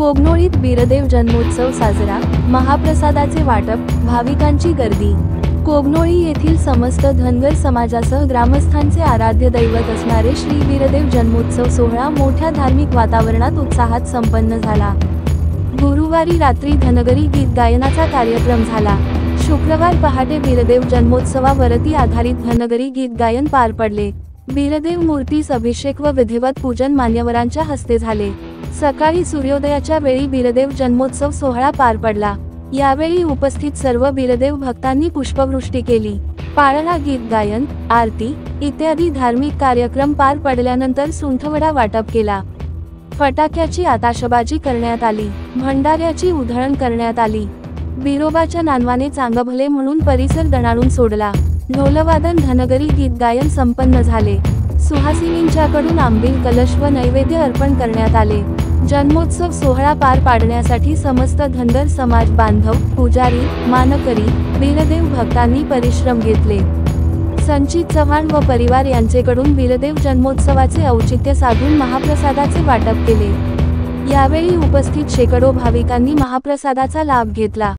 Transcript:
कोगनोळीत बीरदेव जन्मोत्सव साजरा, महाप्रसादाचे वाटप, भाविकांची गर्दी। कोगनोळी येथील समस्त धनगर समाजासह ग्रामस्थांचे आराध्य दैवत असणारे श्री बीरदेव जन्मोत्सव सोहळा मोठ्या धार्मिक वातावरणात उत्साहात संपन्न झाला। गुरुवारी रात्री धनगरी गीत गायनाचा कार्यक्रम झाला। शुक्रवार पहाटे बीरदेव जन्मोत्सवावरती आधारित धनगरी गीत गायन पार पडले। बीरदेव मूर्तीस अभिषेक व विधिवत पूजन मान्यवरांच्या हस्ते झाले। सकाळी सूर्योदयाच्या वेळी बीरदेव जन्मोत्सव सोहळा पार पडला। यावेळी उपस्थित सर्व बीरदेव भक्तांनी पुष्पवृष्टी केली। पाळणा गीत गायन, आरती इत्यादी धार्मिक कार्यक्रम पार पडल्यानंतर सुंठवडा वाटप केला। फटाक्याची आताशबाजी करण्यात आली, भंडाऱ्याची उधळण करण्यात आली। बिरोबाच्या नानवाने चांगभले म्हणून परिसर दणाणून सोडला। ढोलवादन धनगरी गीत गायन संपन्न झाले। सुहासिनींच्याकडून आंबील कलश व नैवेद्य अर्पण करण्यात आले। जन्मोत्सव सोहळा पार पाडण्यासाठी समस्त धनगर समाज बांधव, पुजारी, मानकरी, बीरदेव भक्तांनी परिश्रम घेतले। संचित चव्हाण व परिवार यांचेकडून बीरदेव जन्मोत्सवाचे औचित्य साधून महाप्रसादाचे वाटप केले। यावेळी उपस्थित शेकडो भाविकांनी महाप्रसादाचा लाभ घेतला।